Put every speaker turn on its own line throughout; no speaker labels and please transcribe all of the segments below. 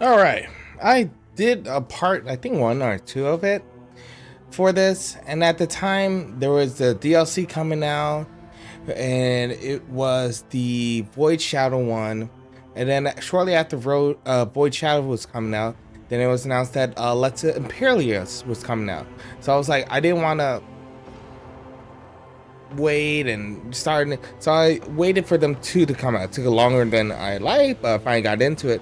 All right, I did a part, I think one or two of it for this, and at the time there was the DLC coming out, and it was the Void Shadow one, and then shortly after Void Shadow was coming out, then it was announced that Let's Imperius was coming out. So I was like, I didn't want to wait and start, so I waited for them two to come out. It took longer than I liked, but I finally got into it.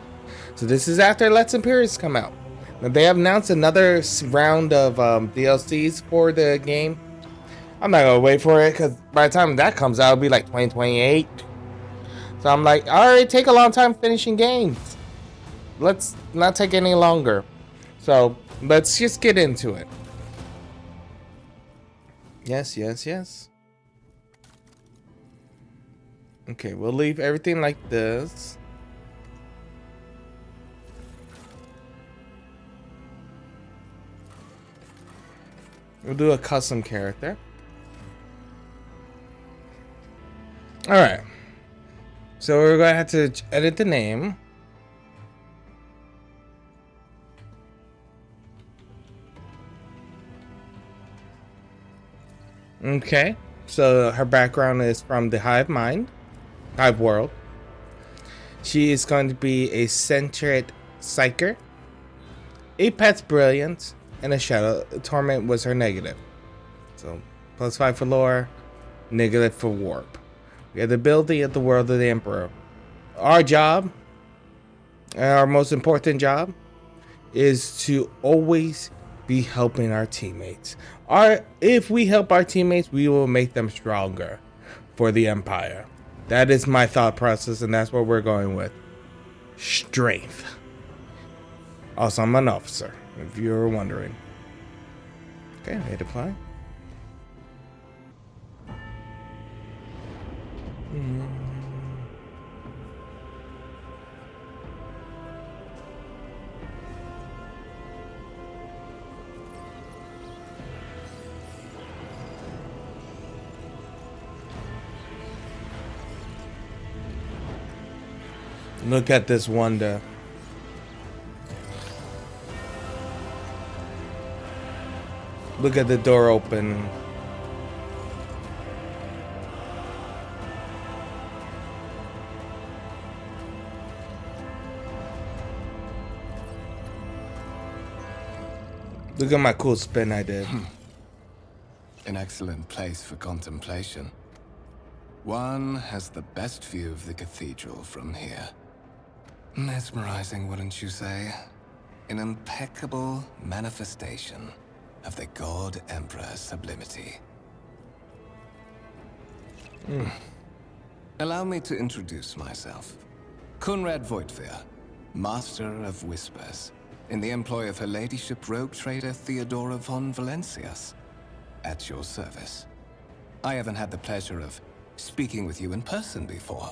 So this is after Let's Imperius come out. Now they have announced another round of DLCs for the game. I'm not gonna wait for it because by the time that comes out, it'll be like 2028. So I'm like, all right, take a long time finishing games. Let's not take any longer. So let's just get into it. Yes, yes, yes. Okay, we'll leave everything like this. We'll do a custom character. All right. So we're going to have to edit the name. Okay. So her background is from the Hive world. She is going to be a centered psyker. Apat's brilliant, and a shadow torment was her negative. So +5 for lore, negative for warp. We have the ability of the world of the Emperor. Our job, our most important job, is to always be helping our teammates. If we help our teammates, we will make them stronger for the Empire. That is my thought process, and that's what we're going with. Strength. Also, I'm an officer, if you're wondering. Okay, hit apply. Look at this wonder. Look at the door open. Look at my cool spin I did.
An excellent place for contemplation. One has the best view of the cathedral from here. Mesmerizing, wouldn't you say? An impeccable manifestation of the God Emperor's sublimity. Allow me to introduce myself. Conrad Voigtveer, Master of Whispers, in the employ of Her Ladyship Rogue Trader Theodora von Valencias, at your service. I haven't had the pleasure of speaking with you in person before.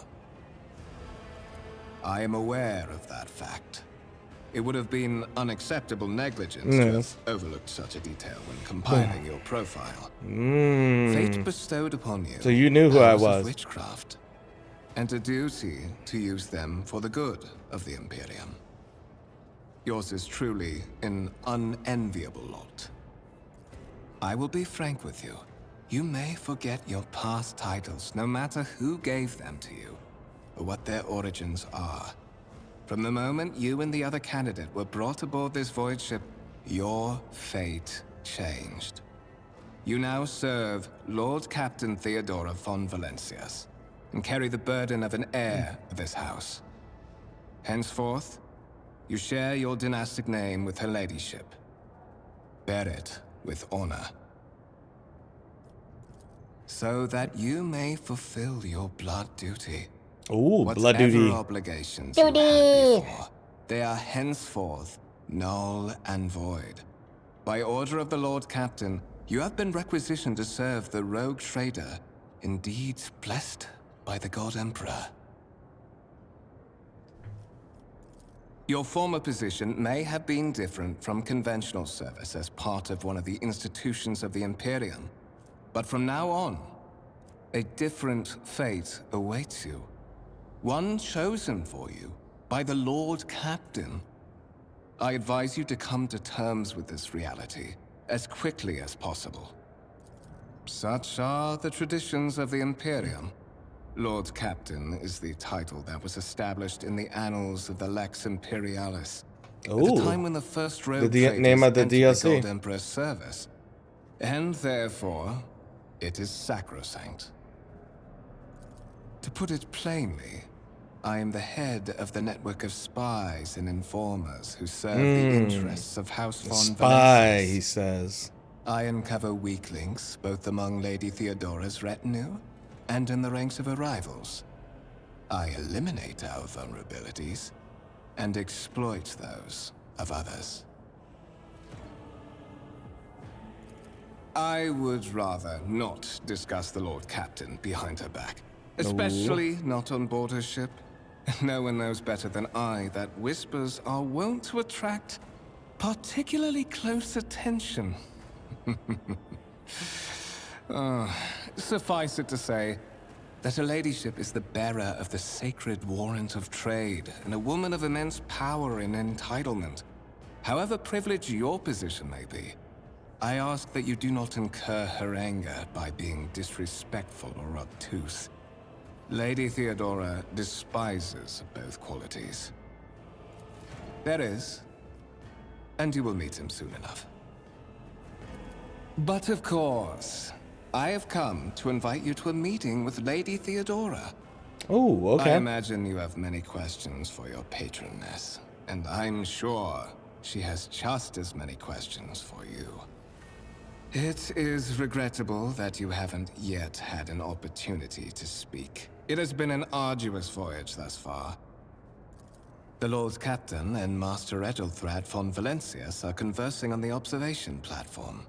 I am aware of that fact. It would have been unacceptable negligence to have overlooked such a detail when compiling your profile. Fate bestowed upon you
So you knew who I
powers of
was.
witchcraft, and a duty to use them for the good of the Imperium. Yours is truly an unenviable lot. I will be frank with you. You may forget your past titles, no matter who gave them to you, or what their origins are. From the moment you and the other candidate were brought aboard this void ship, your fate changed. You now serve Lord Captain Theodora von Valencias, and carry the burden of an heir of this house. Henceforth, you share your dynastic name with Her Ladyship. Bear it with honor, so that you may fulfill your blood duty.
Ooh, blood
Whatever
duty.
obligations you had before, they are henceforth null and void. By order of the Lord Captain, you have been requisitioned to serve the rogue trader, indeed blessed by the God Emperor. Your former position may have been different from conventional service as part of one of the institutions of the Imperium, but from now on, a different fate awaits you. One chosen for you by the Lord Captain, I advise you to come to terms with this reality as quickly as possible. Such are the traditions of the Imperium. Lord Captain is the title that was established in the annals of the Lex Imperialis. At the time when the first road traders
name of the
entered
DLC.
the Gold Emperor's service. And therefore, it is sacrosanct. To put it plainly, I am the head of the network of spies and informers who serve the interests of House von
Spy,
Valencius.
he says.
I uncover weak links both among Lady Theodora's retinue and in the ranks of her rivals. I eliminate our vulnerabilities and exploit those of others. I would rather not discuss the Lord Captain behind her back. Especially not on board her ship. No one knows better than I that whispers are wont to attract particularly close attention. Suffice it to say that her ladyship is the bearer of the sacred warrant of trade and a woman of immense power and entitlement. However privileged your position may be, I ask that you do not incur her anger by being disrespectful or obtuse. Lady Theodora despises both qualities. There is, and you will meet him soon enough. But of course, I have come to invite you to a meeting with Lady Theodora.
Oh, okay.
I imagine you have many questions for your patroness, and I'm sure she has just as many questions for you. It is regrettable that you haven't yet had an opportunity to speak. It has been an arduous voyage thus far. The Lord Captain and Master Edelthrad von Valencius are conversing on the observation platform.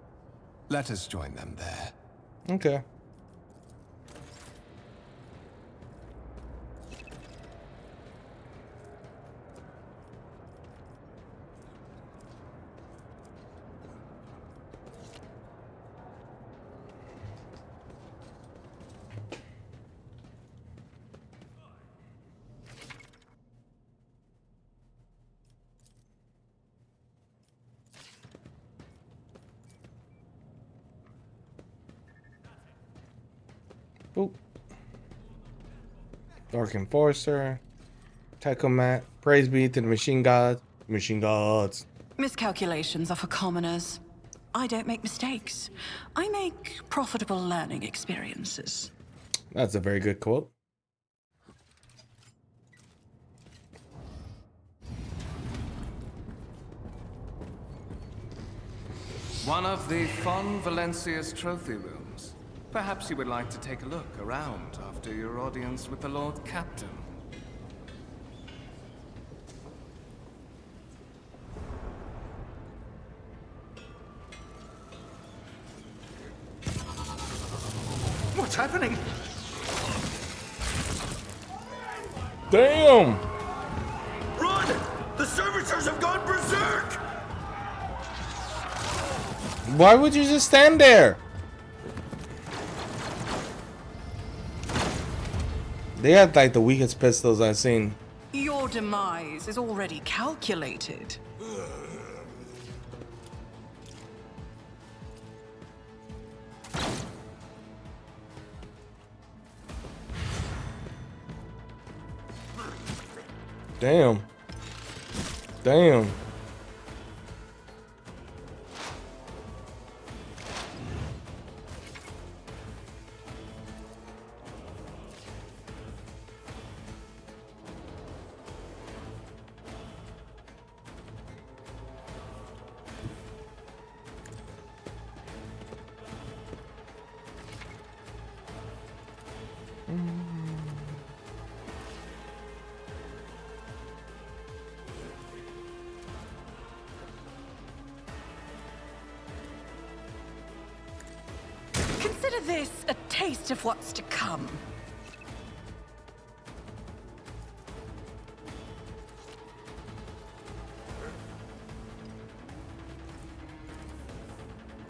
Let us join them there.
Okay. Oop. Dark Enforcer. Tacomat. Praise be to the machine gods. Machine gods.
Miscalculations are for commoners. I don't make mistakes. I make profitable learning experiences.
That's a very good quote.
One of the von Valencius trophy rooms. Perhaps you would like to take a look around after your audience with the Lord Captain.
What's happening?
Damn!
Run! The servitors have gone berserk!
Why would you just stand there? They had like the weakest pistols I've seen.
Your demise is already calculated.
Damn. Damn.
Consider this a taste of what's to come.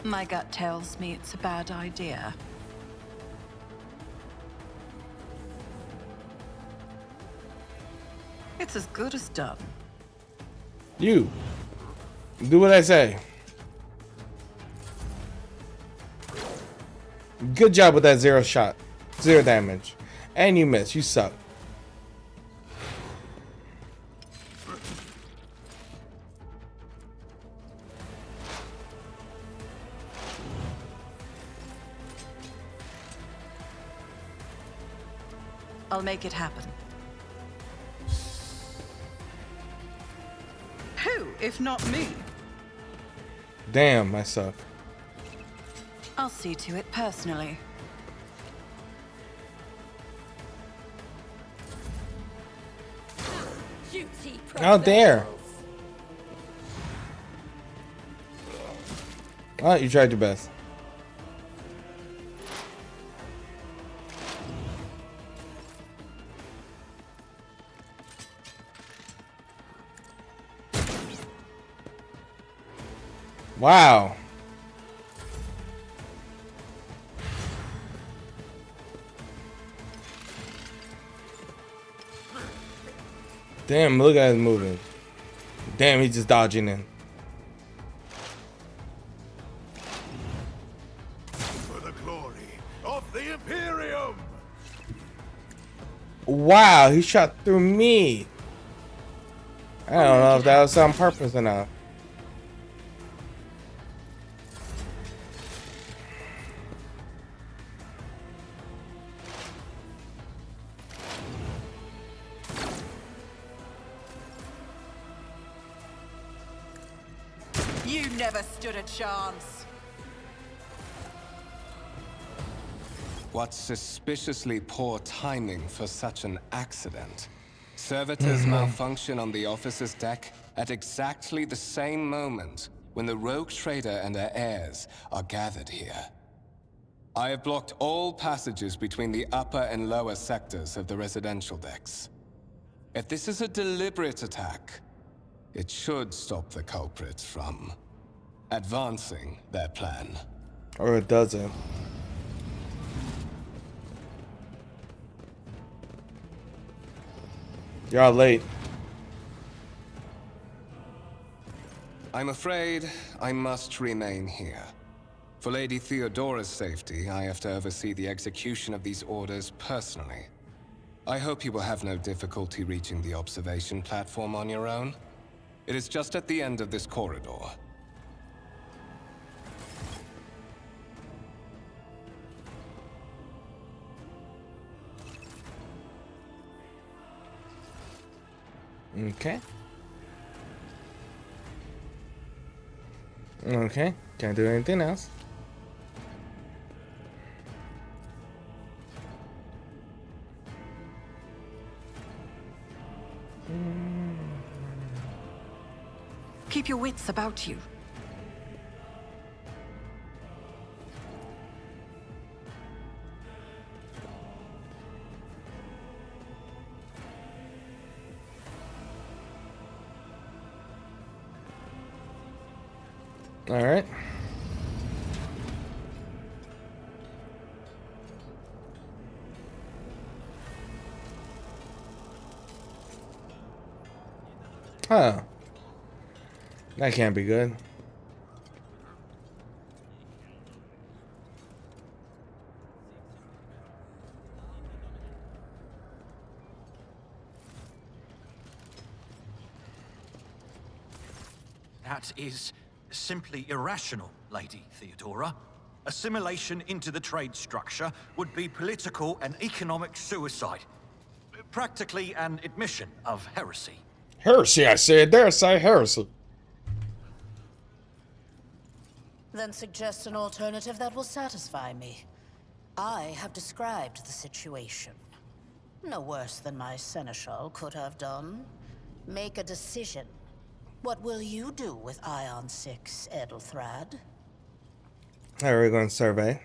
My gut tells me it's a bad idea. It's as good as done.
You. Do what I say. Good job with that 0 shot. 0 damage. And you miss. You suck.
I'll make it happen. Who, if not me?
Damn, I suck.
I'll see to it personally.
How dare! Oh, you tried your best. Wow. Damn, look at him moving. Damn, he's just dodging in.
For the glory of the Imperium!
Wow, he shot through me. I don't know if that was on purpose or not.
You never stood a chance.
What suspiciously poor timing for such an accident. Servitors malfunction on the officer's deck at exactly the same moment when the rogue trader and her heirs are gathered here. I have blocked all passages between the upper and lower sectors of the residential decks. If this is a deliberate attack, it should stop the culprits from advancing their plan.
Or it doesn't. You're all late.
I'm afraid I must remain here. For Lady Theodora's safety, I have to oversee the execution of these orders personally. I hope you will have no difficulty reaching the observation platform on your own. It is just at the end of this corridor.
Okay. Okay, can't do anything else.
Keep your wits about you.
All right. Huh. That can't be good.
That is simply irrational, Lady Theodora. Assimilation into the trade structure would be political and economic suicide. Practically an admission of heresy.
Heresy, I said. Dare say heresy.
Then suggest an alternative that will satisfy me. I have described the situation. No worse than my seneschal could have done. Make a decision. What will you do with Ion 6, Edelthrad?
How are we going to survey?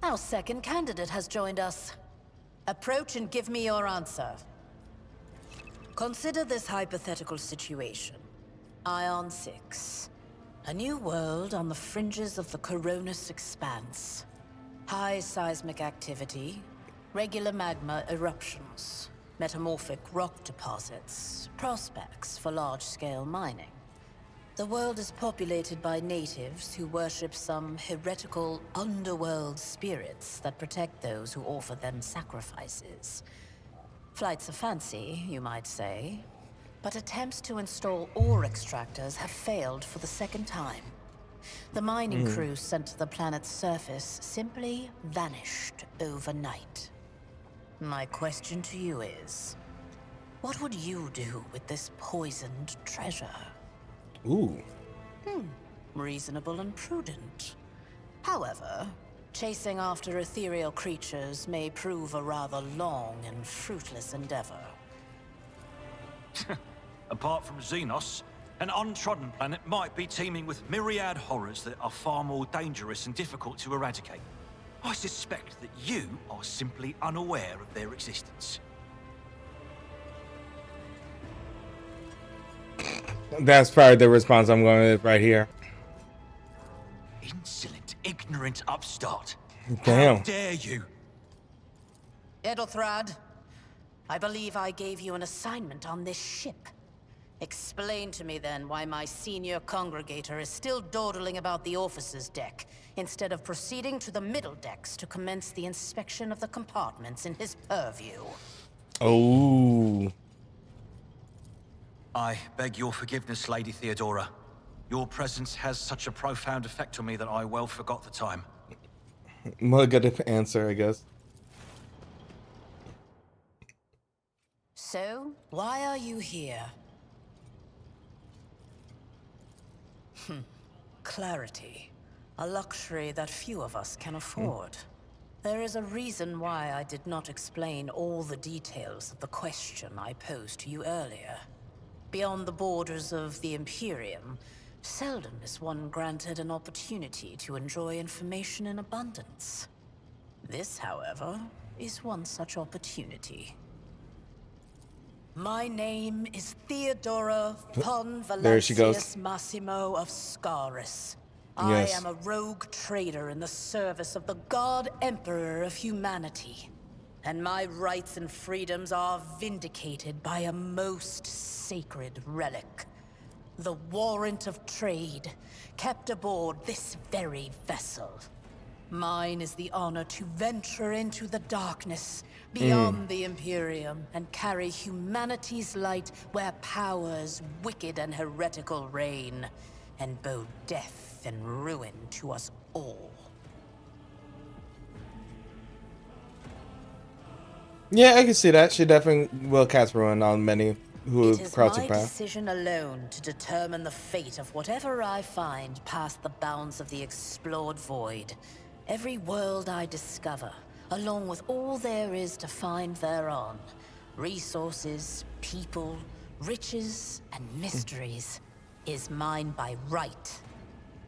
Our second candidate has joined us. Approach and give me your answer. Consider this hypothetical situation. Ion 6. A new world on the fringes of the Coronis Expanse. High seismic activity, regular magma eruptions, metamorphic rock deposits, prospects for large-scale mining. The world is populated by natives who worship some heretical underworld spirits that protect those who offer them sacrifices. Flights of fancy, you might say, but attempts to install ore extractors have failed for the second time. The mining crews sent to the planet's surface simply vanished overnight. My question to you is, what would you do with this poisoned treasure?
Ooh.
Reasonable and prudent. However, chasing after ethereal creatures may prove a rather long and fruitless endeavor.
Apart from Xenos, an untrodden planet might be teeming with myriad horrors that are far more dangerous and difficult to eradicate. I suspect that you are simply unaware of their existence.
That's probably the response I'm going with right here.
Insolent, ignorant upstart.
Damn.
How dare you?
Edelthrad, I believe I gave you an assignment on this ship. Explain to me then why my senior congregator is still dawdling about the officer's deck, instead of proceeding to the middle decks to commence the inspection of the compartments in his purview.
Oh.
I beg your forgiveness, Lady Theodora. Your presence has such a profound effect on me that I well forgot the time.
Well, good answer, I guess.
So, why are you here? Clarity. A luxury that few of us can afford. There is a reason why I did not explain all the details of the question I posed to you earlier. Beyond the borders of the Imperium, seldom is one granted an opportunity to enjoy information in abundance. This, however, is one such opportunity. My name is Theodora von
There she goes.
Valancius Massimo of Scaris.
Yes.
I am a rogue trader in the service of the God Emperor of humanity. And my rights and freedoms are vindicated by a most sacred relic. The warrant of trade, kept aboard this very vessel. Mine is the honor to venture into the darkness, beyond the Imperium, and carry humanity's light where powers wicked and heretical reign, and bow death and ruin to us all.
Yeah, I can see that. She definitely will cast ruin on many who
It is
cross
my
her path.
decision alone to determine the fate of whatever I find past the bounds of the explored void. Every world I discover, along with all there is to find thereon. Resources, people, riches, and mysteries, is mine by right.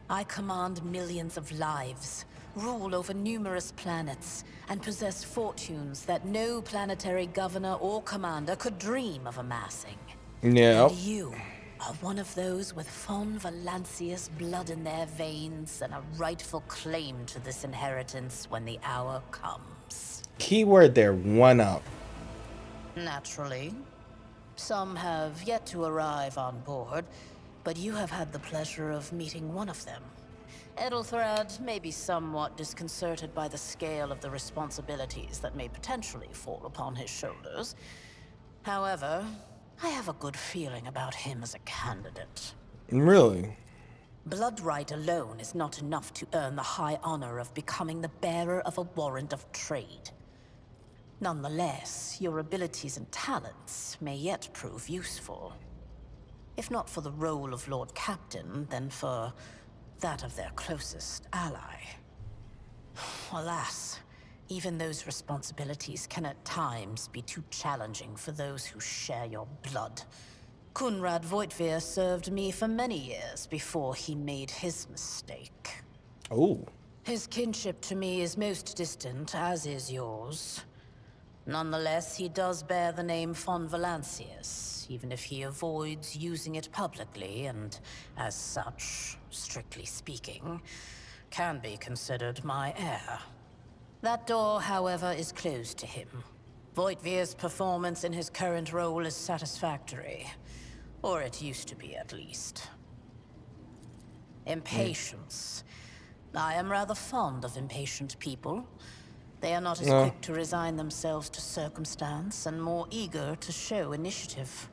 I command millions of lives, rule over numerous planets, and possess fortunes that no planetary governor or commander could dream of amassing.
Yeah.
And you are one of those with von Valancius blood in their veins and a rightful claim to this inheritance when the hour comes.
Keyword there, one up.
Naturally. Some have yet to arrive on board, but you have had the pleasure of meeting one of them. Edelthrad may be somewhat disconcerted by the scale of the responsibilities that may potentially fall upon his shoulders. However, I have a good feeling about him as a candidate.
Really?
Blood right alone is not enough to earn the high honor of becoming the bearer of a warrant of trade. Nonetheless, your abilities and talents may yet prove useful. If not for the role of Lord Captain, then for that of their closest ally. Alas, even those responsibilities can at times be too challenging for those who share your blood. Kunrad Voitvir served me for many years before he made his mistake.
Oh.
His kinship to me is most distant, as is yours. Nonetheless, he does bear the name von Valancius, even if he avoids using it publicly, and as such, strictly speaking, can be considered my heir. That door, however, is closed to him. Voigtvir's performance in his current role is satisfactory. Or it used to be, at least. Impatience. I am rather fond of impatient people. They are not as quick to resign themselves to circumstance and more eager to show initiative.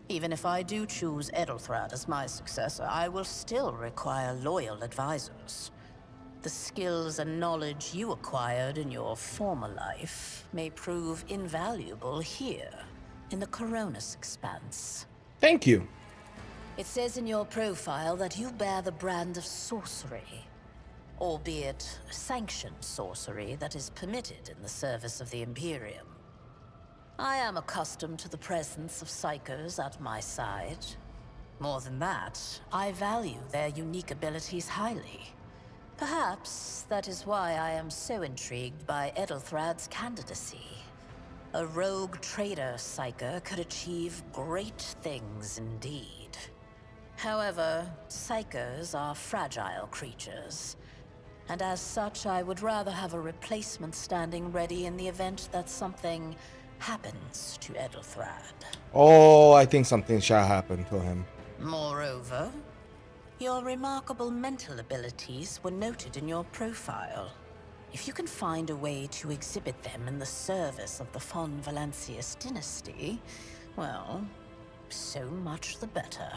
Even if I do choose Edelthrad as my successor, I will still require loyal advisors. The skills and knowledge you acquired in your former life may prove invaluable here, in the Coronis Expanse.
Thank you.
It says in your profile that you bear the brand of sorcery, albeit sanctioned sorcery that is permitted in the service of the Imperium. I am accustomed to the presence of psychers at my side. More than that, I value their unique abilities highly. Perhaps that is why I am so intrigued by Edelthrad's candidacy. A rogue trader psyker could achieve great things indeed. However, psykers are fragile creatures, and as such I would rather have a replacement standing ready in the event that something happens to Edelthrad.
Oh, I think something shall happen to him.
Moreover, your remarkable mental abilities were noted in your profile. If you can find a way to exhibit them in the service of the von Valancius dynasty, well, so much the better.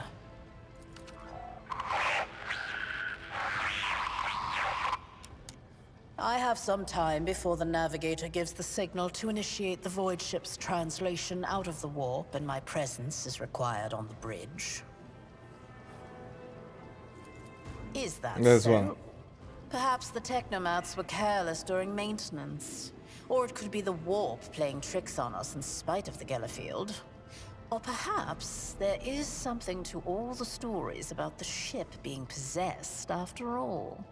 I have some time before the navigator gives the signal to initiate the void ship's translation out of the warp, and my presence is required on the bridge. Is that
There's
so?
one.
Perhaps the technomats were careless during maintenance. Or it could be the warp playing tricks on us in spite of the Gellerfield. Or perhaps there is something to all the stories about the ship being possessed after all.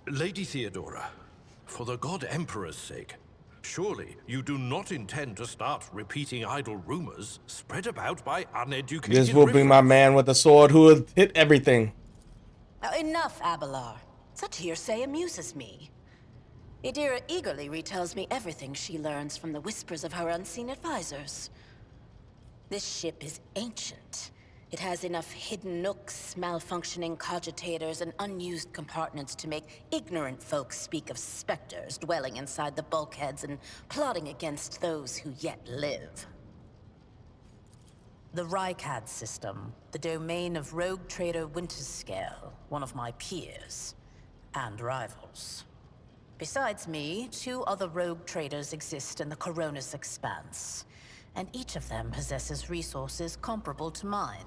Lady Theodora, for the God Emperor's sake, surely you do not intend to start repeating idle rumors spread about by uneducated
This will be my
riffraff.
man with a sword who will hit everything.
Enough, Abelard. Such hearsay amuses me. Idira eagerly retells me everything she learns from the whispers of her unseen advisors. This ship is ancient. It has enough hidden nooks, malfunctioning cogitators, and unused compartments to make ignorant folks speak of specters dwelling inside the bulkheads and plotting against those who yet live. The Rykad system, the domain of rogue trader Winterscale, one of my peers, and rivals. Besides me, 2 other rogue traders exist in the Coronis Expanse, and each of them possesses resources comparable to mine.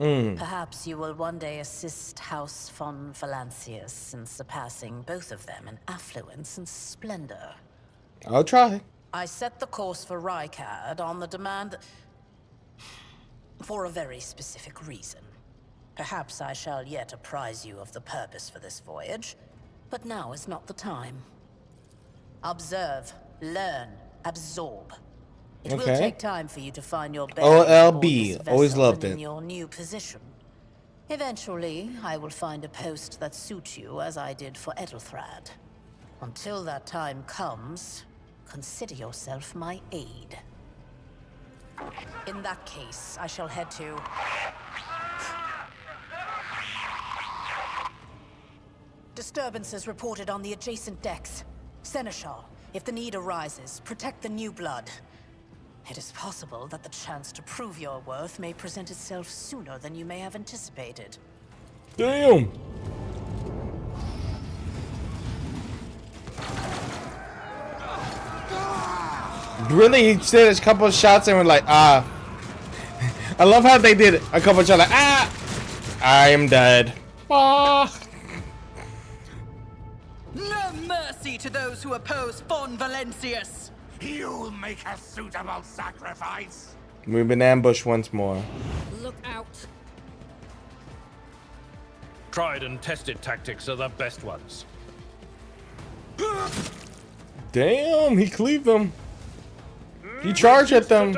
Perhaps you will one day assist House von Valancius in surpassing both of them in affluence and splendor.
I'll try.
I set the course for Rykad on the demand for a very specific reason. Perhaps I shall yet apprise you of the purpose for this voyage, but now is not the time. Observe, learn, absorb. It will
Okay.
take time for you to find your bearings aboard
OLB,
this
always
vessel
loved
and in
it.
your new position. Eventually, I will find a post that suits you as I did for Edelthrad. Until that time comes, consider yourself my aide. In that case, I shall head to... Disturbances reported on the adjacent decks. Seneschal, if the need arises, protect the new blood. It is possible that the chance to prove your worth may present itself sooner than you may have anticipated.
Damn. Really, he did a couple of shots and we're like, ah. I love how they did a couple of shots like, ah. I am dead. Ah.
No mercy to those who oppose von Valancius.
You'll make a suitable sacrifice.
We've been ambushed once more.
Look out.
Tried and tested tactics are the best ones.
Damn, he cleaved them. You charge at them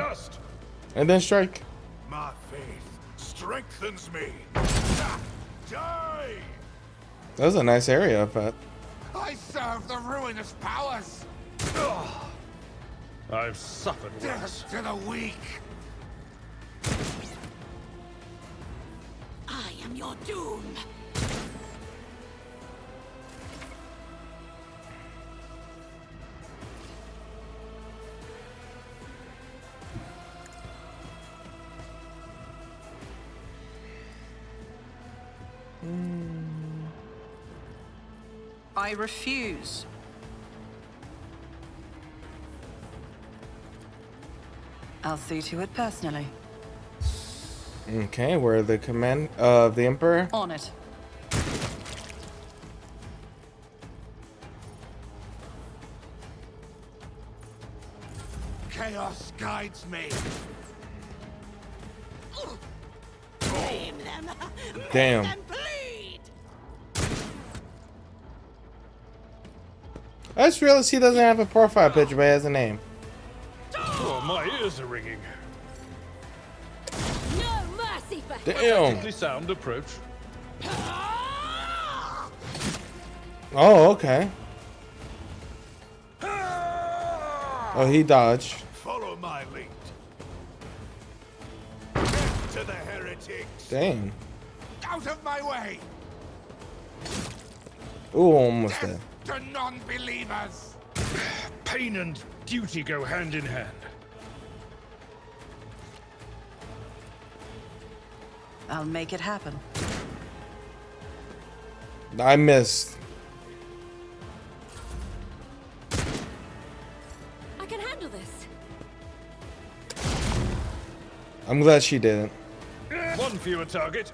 and then strike.
My faith strengthens me. Die!
That was a nice area of that.
I serve the ruinous powers.
I've suffered worse.
Death to the weak.
I am your doom. I refuse. I'll see to it personally.
Okay, we're the command of the Emperor.
On it.
Chaos guides me.
Blame them.
Damn.
Make them bleed.
I just realized he doesn't have a profile picture, but he has a name.
Oh, my ears are ringing.
No mercy for
Damn.
Tactically sound approach.
Oh, okay. Oh, he dodged.
Follow my lead. Death to the heretics.
Dang.
Out of my way.
Ooh, almost dead.
Death to non-believers.
Pain and duty go hand in hand.
I'll make it happen.
I missed.
I can handle this.
I'm glad she didn't.
One fewer target.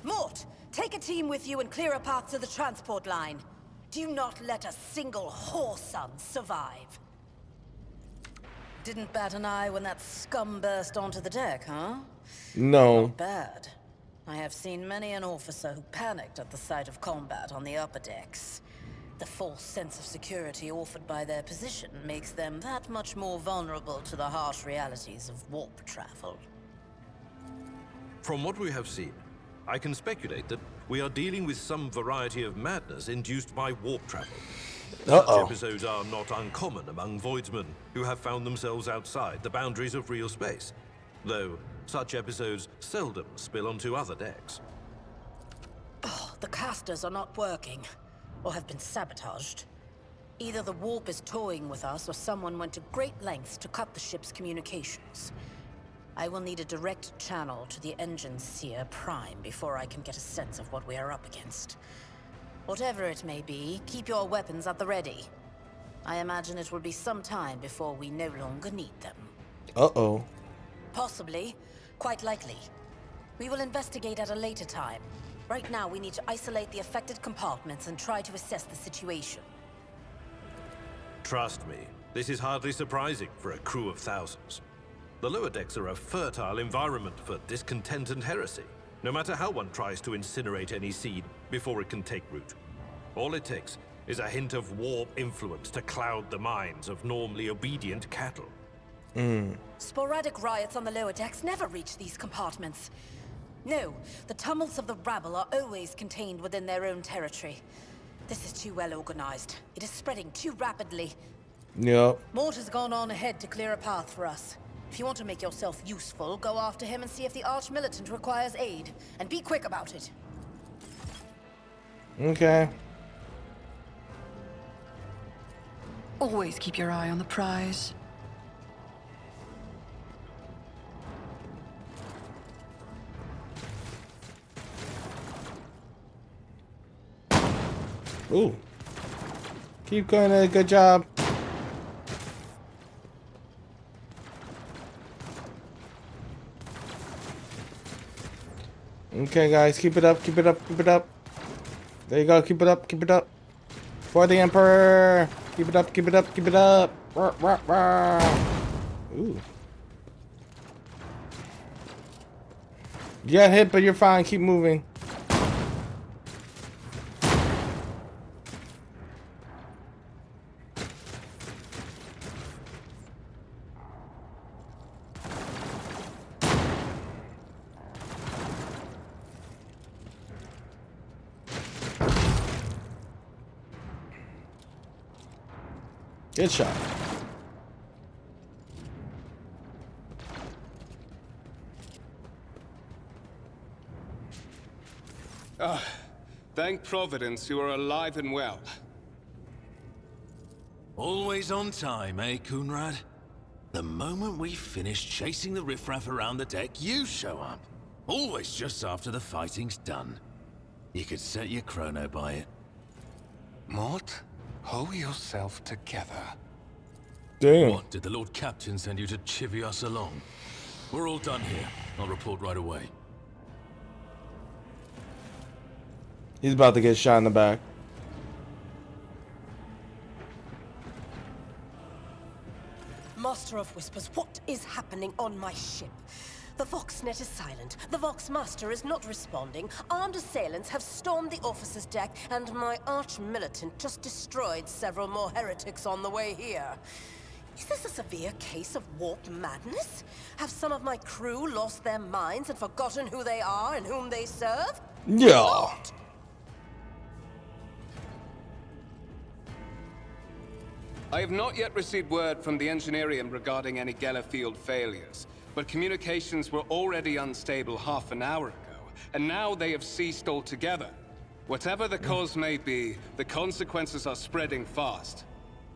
Mort, take a team with you and clear a path to the transport line. Do not let a single whoreson survive. Didn't bat an eye when that scum burst onto the deck, huh?
No.
Not bad. I have seen many an officer who panicked at the sight of combat on the upper decks. The false sense of security offered by their position makes them that much more vulnerable to the harsh realities of warp travel.
From what we have seen, I can speculate that we are dealing with some variety of madness induced by warp travel. Such episodes are not uncommon among voidsmen who have found themselves outside the boundaries of real space, though such episodes seldom spill onto other decks.
The casters are not working, or have been sabotaged. Either the warp is toying with us, or someone went to great lengths to cut the ship's communications. I will need a direct channel to the engine seer Prime before I can get a sense of what we are up against. Whatever it may be, keep your weapons at the ready. I imagine it will be some time before we no longer need them.
Uh-oh.
Possibly. Quite likely. We will investigate at a later time. Right now, we need to isolate the affected compartments and try to assess the situation.
Trust me, this is hardly surprising for a crew of thousands. The lower decks are a fertile environment for discontent and heresy, no matter how one tries to incinerate any seed before it can take root. All it takes is a hint of warp influence to cloud the minds of normally obedient cattle.
Sporadic riots on the lower decks never reach these compartments. No, the tumults of the rabble are always contained within their own territory. This is too well organized. It is spreading too rapidly.
Yep.
Mort has gone on ahead to clear a path for us. If you want to make yourself useful, go after him and see if the Arch-Militant requires aid. And be quick about it.
Okay.
Always keep your eye on the prize.
Ooh. Keep going, good job. Okay, guys, keep it up, keep it up, keep it up. There you go, keep it up, keep it up. For the Emperor! Keep it up, keep it up, keep it up! Rah, rah, rah. Ooh. You got hit, but you're fine. Keep moving. Good shot.
Thank Providence you are alive and well.
Always on time, eh, Coonrad? The moment we finish chasing the riffraff around the deck, you show up. Always just after the fighting's done. You could set your chrono by it.
Mort, hold yourself together.
Damn.
What, did the Lord Captain send you to chivvy us along? We're all done here. I'll report right away.
He's about to get shot in the back.
Master of Whispers, what is happening on my ship? The Voxnet is silent. The Voxmaster is not responding. Armed assailants have stormed the officer's deck, and my arch-militant just destroyed several more heretics on the way here. Is this a severe case of warped madness? Have some of my crew lost their minds and forgotten who they are and whom they serve?
Yeah.
What?
I have not yet received word from the Engineerium regarding any Geller field failures, but communications were already unstable half an hour ago, and now they have ceased altogether. Whatever the cause may be, the consequences are spreading fast.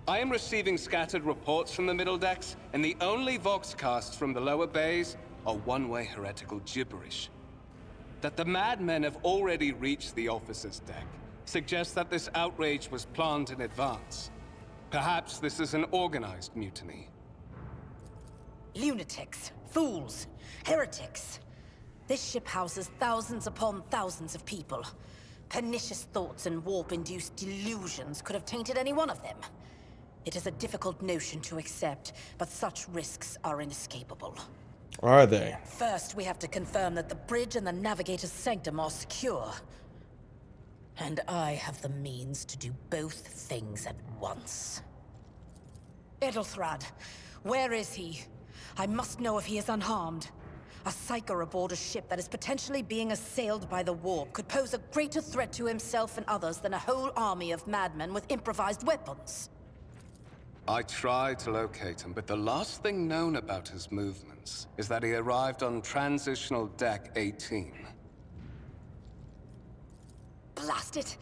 I am receiving scattered reports from the middle decks, and the only voxcasts from the lower bays are one-way heretical gibberish. That the madmen have already reached the officer's deck suggests that this outrage was planned in advance. Perhaps this is an organized mutiny.
Lunatics, fools, heretics. This ship houses thousands upon thousands of people. Pernicious thoughts and warp-induced delusions could have tainted any one of them. It is a difficult notion to accept, but such risks are inescapable.
Are they?
First, we have to confirm that the bridge and the navigator's sanctum are secure. And I have the means to do both things at once. Edelthrad, where is he? I must know if he is unharmed. A psyker aboard a ship that is potentially being assailed by the warp could pose a greater threat to himself and others than a whole army of madmen with improvised weapons.
I tried to locate him, but the last thing known about his movements is that he arrived on Transitional Deck 18.
Blast it!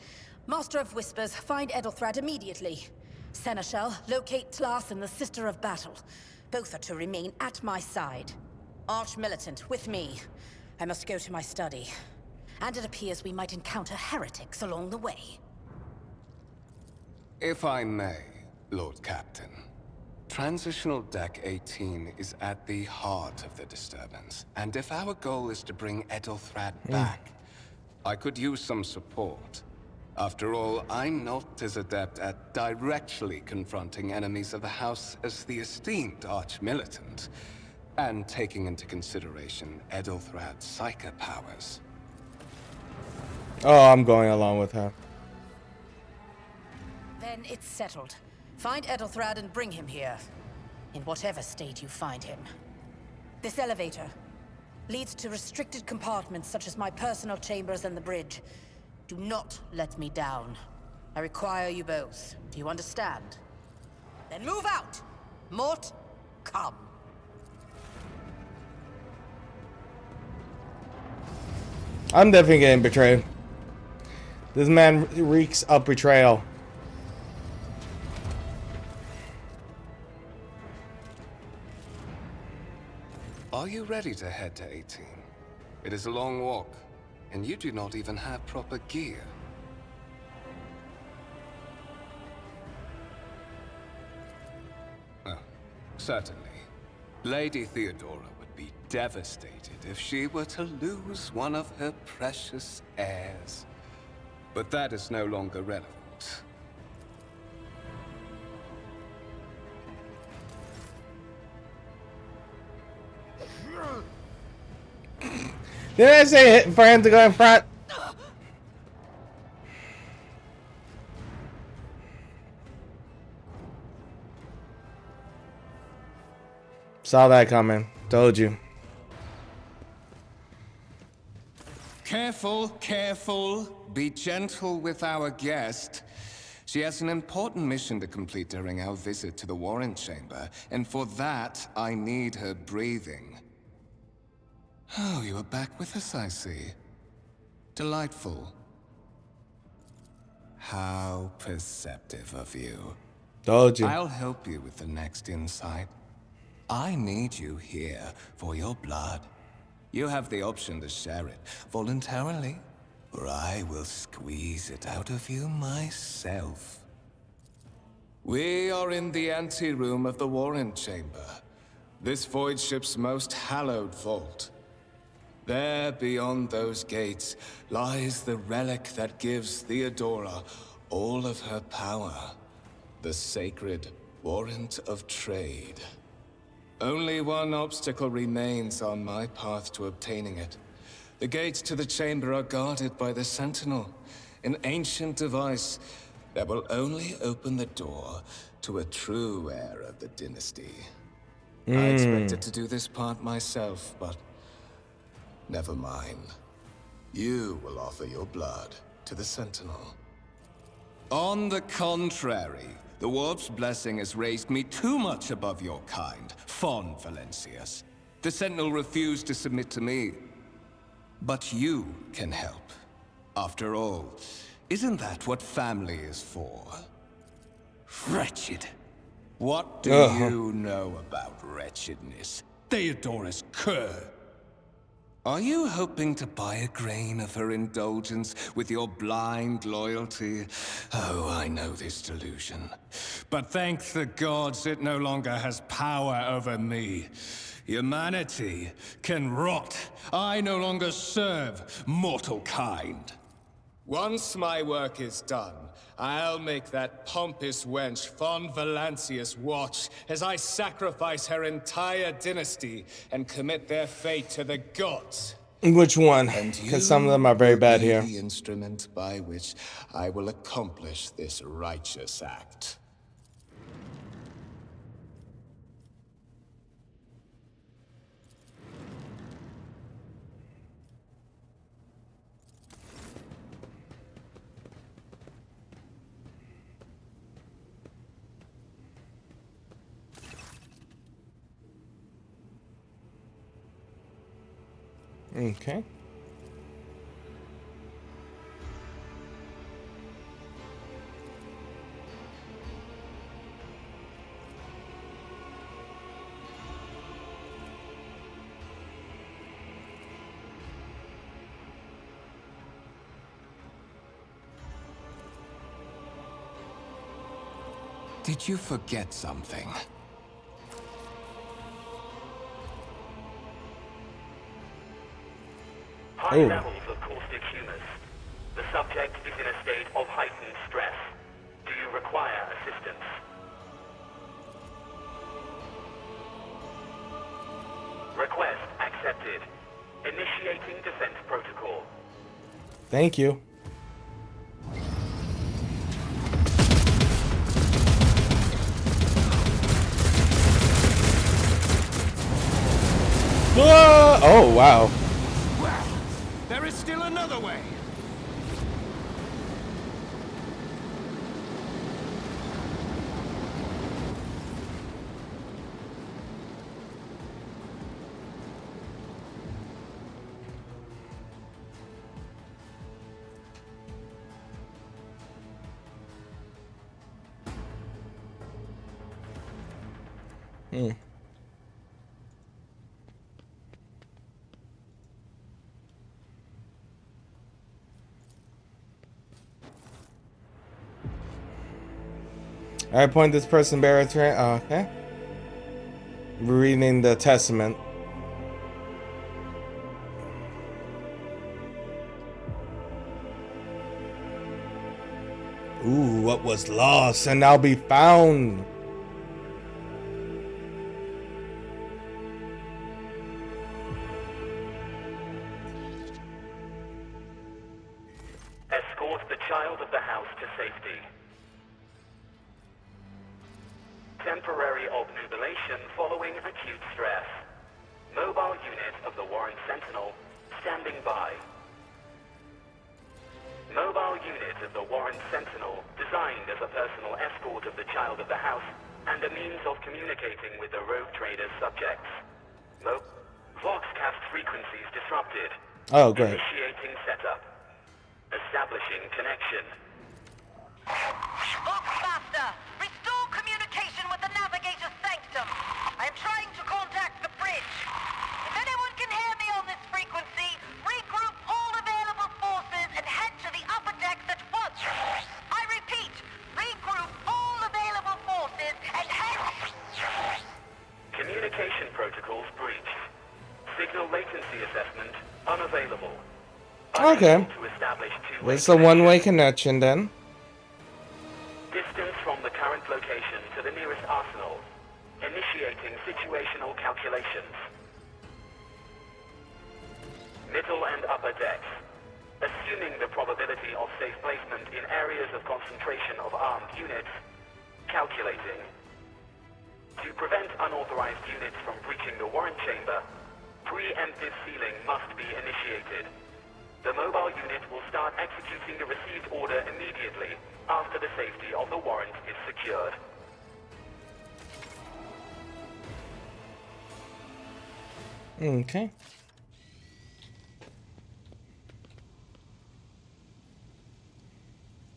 Master of Whispers, find Edelthrad immediately. Seneschal, locate Tlas and the Sister of Battle. Both are to remain at my side. Arch-militant, with me. I must go to my study. And it appears we might encounter heretics along the way.
If I may, Lord Captain. Transitional Deck 18 is at the heart of the disturbance, and if our goal is to bring Edelthrad back, I could use some support. After all, I'm not as adept at directly confronting enemies of the House as the esteemed Arch-Militant, and taking into consideration Edelthrad's psychic powers.
Oh, I'm going along with her.
Then it's settled. Find Edelthrad and bring him here. In whatever state you find him. This elevator leads to restricted compartments such as my personal chambers and the bridge. Do not let me down. I require you both. Do you understand? Then move out! Mort, come.
I'm definitely getting betrayed. This man reeks of betrayal.
Are you ready to head to 18? It is a long walk, and you do not even have proper gear. Oh, certainly. Lady Theodora would be devastated if she were to lose one of her precious heirs. But that is no longer relevant.
Didn't I say for him to go in front? Saw that coming. Told you.
Careful, careful. Be gentle with our guest. She has an important mission to complete during our visit to the Warren Chamber, and for that, I need her breathing. Oh, you are back with us, I see. Delightful. How perceptive of you.
Told you.
I'll help you with the next insight. I need you here for your blood. You have the option to share it voluntarily, or I will squeeze it out of you myself. We are in the anteroom of the Warren Chamber, this void ship's most hallowed vault. There, beyond those gates, lies the relic that gives Theodora all of her power. The sacred Warrant of Trade. Only one obstacle remains on my path to obtaining it. The gates to the chamber are guarded by the Sentinel, an ancient device that will only open the door to a true heir of the dynasty. I expected to do this part myself, but never mind. You will offer your blood to the Sentinel. On the contrary, the Warp's blessing has raised me too much above your kind, Fon Valencius. The Sentinel refused to submit to me. But you can help. After all, isn't that what family is for? Wretched. What do you know about wretchedness? Theodora's cur. Are you hoping to buy a grain of her indulgence with your blind loyalty? Oh, I know this delusion. But thank the gods it no longer has power over me. Humanity can rot. I no longer serve mortal kind. Once my work is done, I'll make that pompous wench Fon Valencius watch as I sacrifice her entire dynasty and commit their fate to the gods.
Which one? Because some of them are very bad here.
The instrument by which I will accomplish this righteous act.
Okay.
Did you forget something?
High levels of caustic humus. The subject is in a state of heightened stress. Do you require assistance? Request accepted. Initiating descent protocol.
Thank you. Whoa! Oh, wow.
Well, there is still another way.
I appoint this person bearer to. Okay. Reading the testament. Ooh, what was lost and now be found.
Escort the child of the house to safety. Temporary obnubilation following acute stress. Mobile unit of the Warren Sentinel standing by. Mobile unit of the Warren Sentinel designed as a personal escort of the child of the house and a means of communicating with the rogue trader's subjects. Voxcast frequencies disrupted.
Oh, great.
Initiating setup. Establishing connection.
Bookmaster, restore communication with the navigator's sanctum. I am trying to contact the bridge. If anyone can hear me on this frequency, regroup all available forces and head to the upper decks at once. I repeat, regroup all available forces and head...
Communication protocols breached. Signal latency assessment unavailable.
Okay.
To establish two-way
It's a one-way connection then.
Distance from the current location to the nearest arsenal. Initiating situational calculations. Middle and upper decks. Assuming the probability of safe placement in areas of concentration of armed units. Calculating. To prevent unauthorized units from breaching the warrant chamber, preemptive sealing must be initiated. The mobile unit will start executing the received order immediately after the safety of the warrant is secured.
Okay.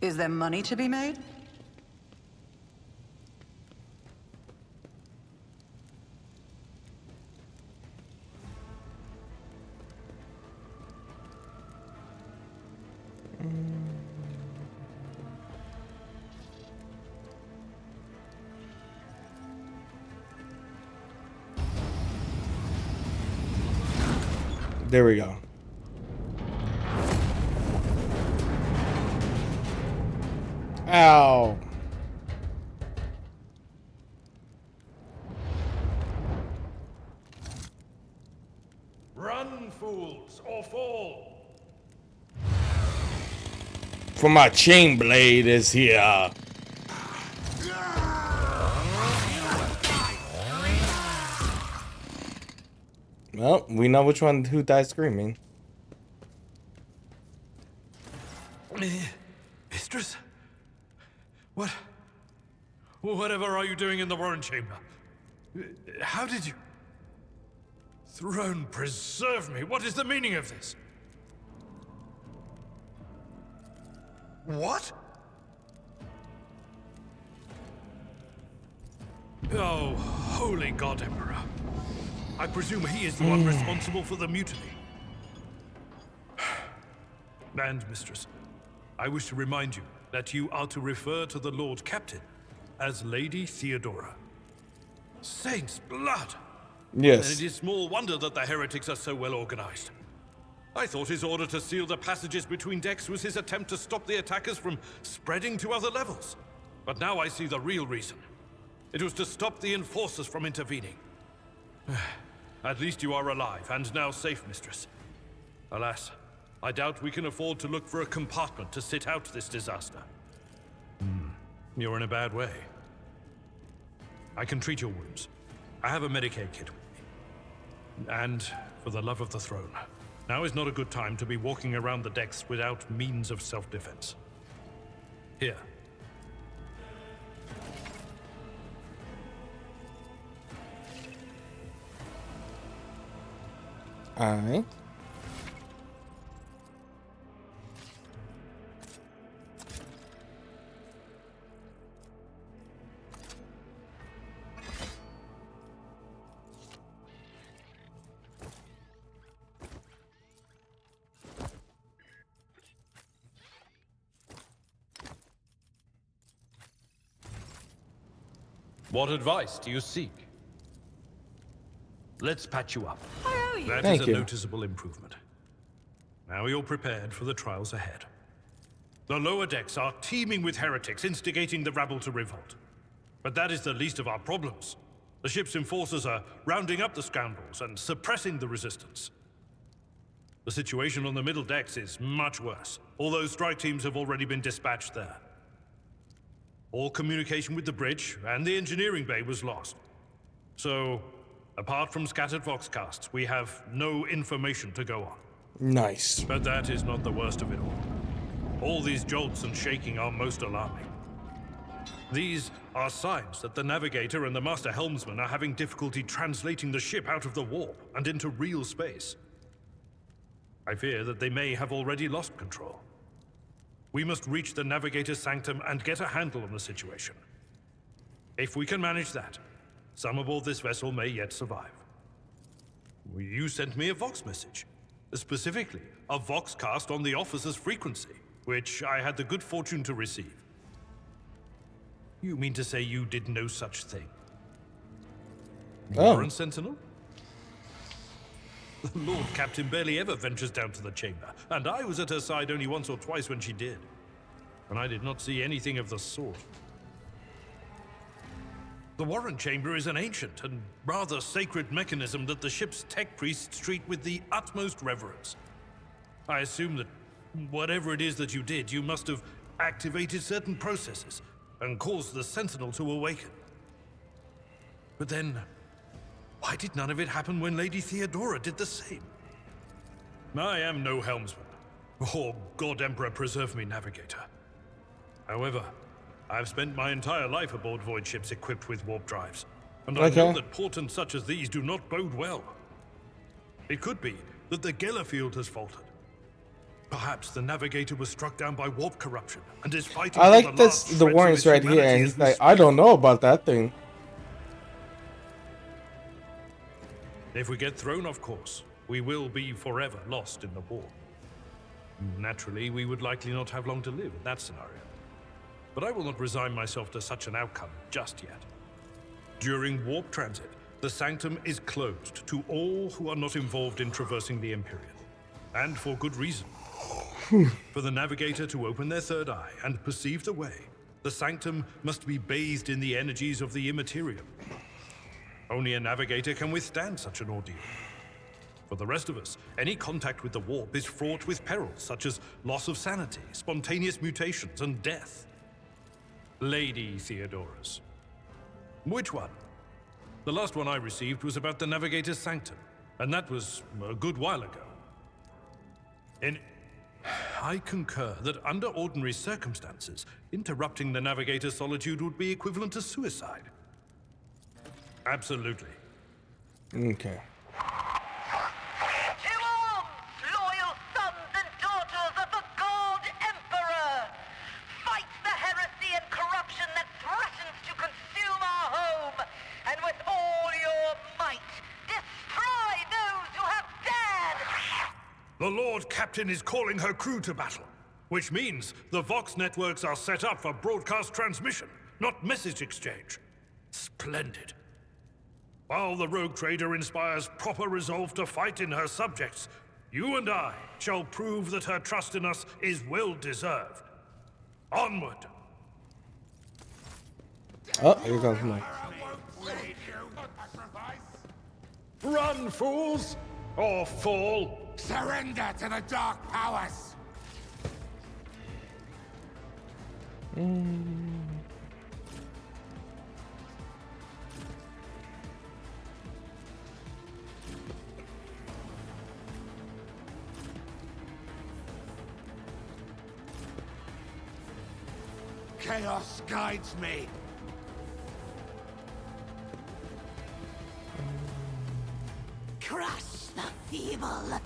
Is there money to be made?
There we go. Ow.
Run, fools, or fall!
For my chain blade is here. Well, we know which one who died screaming.
Mistress? Whatever are you doing in the Warren Chamber? How did you... Throne preserve me! What is the meaning of this? What? Oh, holy God, Emperor. I presume he is the one responsible for the mutiny. And, Mistress, I wish to remind you that you are to refer to the Lord Captain as Lady Theodora. Saint's blood!
Yes.
And it is small wonder that the heretics are so well organized. I thought his order to seal the passages between decks was his attempt to stop the attackers from spreading to other levels. But now I see the real reason. It was to stop the enforcers from intervening. At least you are alive, and now safe, Mistress. Alas, I doubt we can afford to look for a compartment to sit out this disaster. You're in a bad way. I can treat your wounds. I have a Medicaid kit with me. And, for the love of the throne, now is not a good time to be walking around the decks without means of self-defense. Here.
Alright.
What advice do you seek? Let's patch you up. That
Thank
is
you.
a noticeable improvement. Now you're prepared for the trials ahead. The lower decks are teeming with heretics instigating the rabble to revolt. But that is the least of our problems. The ship's enforcers are rounding up the scoundrels and suppressing the resistance. The situation on the middle decks is much worse, although strike teams have already been dispatched there. All communication with the bridge and the engineering bay was lost. So, apart from scattered voxcasts, we have no information to go on.
Nice.
But that is not the worst of it all. All these jolts and shaking are most alarming. These are signs that the navigator and the master helmsman are having difficulty translating the ship out of the warp and into real space. I fear that they may have already lost control. We must reach the navigator's sanctum and get a handle on the situation. If we can manage that, some aboard this vessel may yet survive. You sent me a Vox message. Specifically, a Voxcast on the officer's frequency, which I had the good fortune to receive. You mean to say you did no such thing? Warren Sentinel? The Lord Captain barely ever ventures down to the chamber, and I was at her side only once or twice when she did. And I did not see anything of the sort. The Warren Chamber is an ancient and rather sacred mechanism that the ship's tech priests treat with the utmost reverence. I assume that whatever it is that you did, you must have activated certain processes and caused the Sentinel to awaken. But then, why did none of it happen when Lady Theodora did the same? I am no helmsman, or God Emperor preserve me, navigator. However, I've spent my entire life aboard void ships equipped with warp drives, and I know that portents such as these do not bode well. It could be that the Gellerfield has faltered. Perhaps the navigator was struck down by warp corruption and is fighting.
I like this. The Warren's right here, and he's like, I don't know about that thing.
If we get thrown off course, we will be forever lost in the war. Naturally, we would likely not have long to live in that scenario. But I will not resign myself to such an outcome just yet. During warp transit, the sanctum is closed to all who are not involved in traversing the Imperium. And for good reason. For the navigator to open their third eye and perceive the way, the sanctum must be bathed in the energies of the immaterium. Only a navigator can withstand such an ordeal. For the rest of us, any contact with the warp is fraught with perils such as loss of sanity, spontaneous mutations, and death. Lady Theodora's. Which one? The last one I received was about the navigator's sanctum, and that was a good while ago. I concur that under ordinary circumstances, interrupting the navigator's solitude would be equivalent to suicide. Absolutely.
Okay.
To arms, loyal sons and daughters of the God Emperor! Fight the heresy and corruption that threatens to consume our home, and with all your might, destroy those who have dared!
The Lord Captain is calling her crew to battle, which means the Vox networks are set up for broadcast transmission, not message exchange. Splendid. While the rogue trader inspires proper resolve to fight in her subjects, you and I shall prove that her trust in us is well deserved. Onward!
Oh, here comes Mike.
Run, fools! Or fall!
Surrender to the dark powers! Chaos guides me.
Crush the feeble!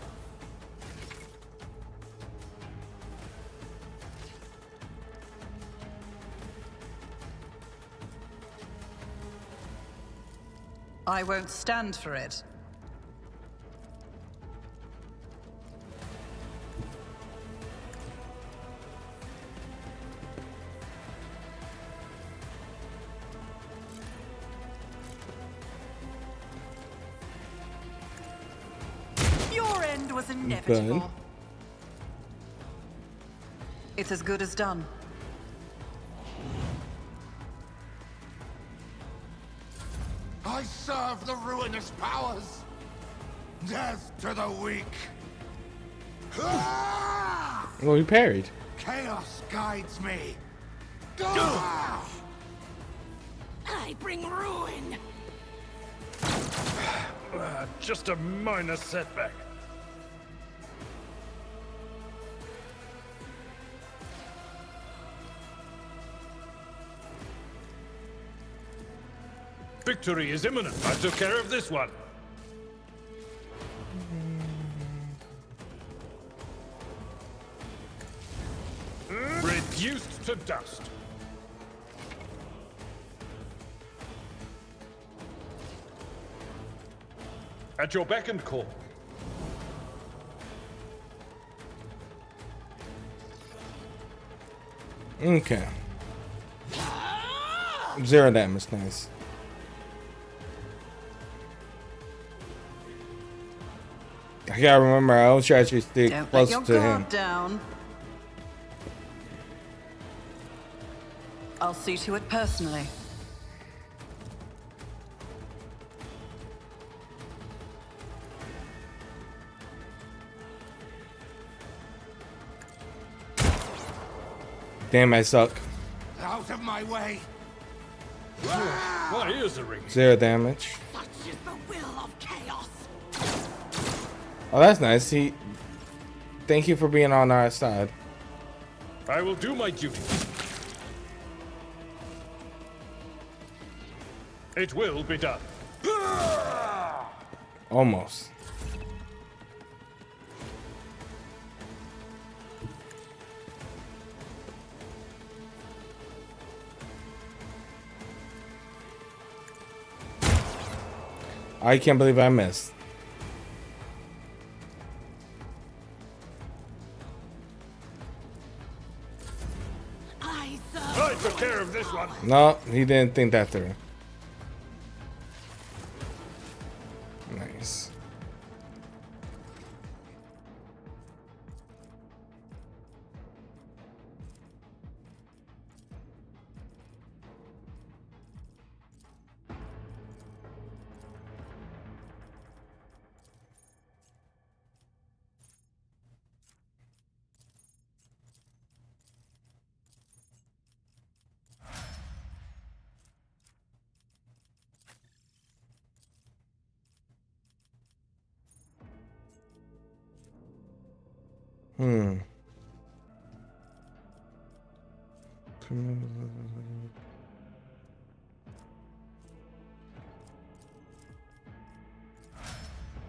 I won't stand for it. Your end was inevitable.
Good.
It's as good as done.
I serve the ruinous powers. Death to the weak.
Well, he parried.
Chaos guides me.
I bring ruin.
Just a minor setback. Victory is imminent. I took care of this one. Reduced to dust. At your beck and call.
Okay. 0 damage, nice. I gotta remember, I always try to stick
Don't
close
let
to
your
him.
guard down. I'll see to it personally.
Damn, I suck.
Out of my way.
My ears are ringing.
0 damage.
Such is the will of chaos.
Oh, that's nice. Thank you for being on our side.
I will do my duty. It will be done.
Almost. I can't believe I missed.
I took care of this one.
No, he didn't think that through. Nice.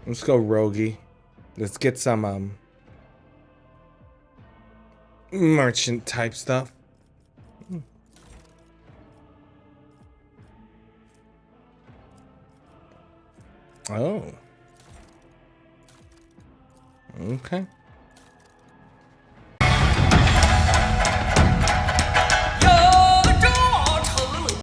Let's go roguey. Let's get some merchant type stuff. Oh. Okay.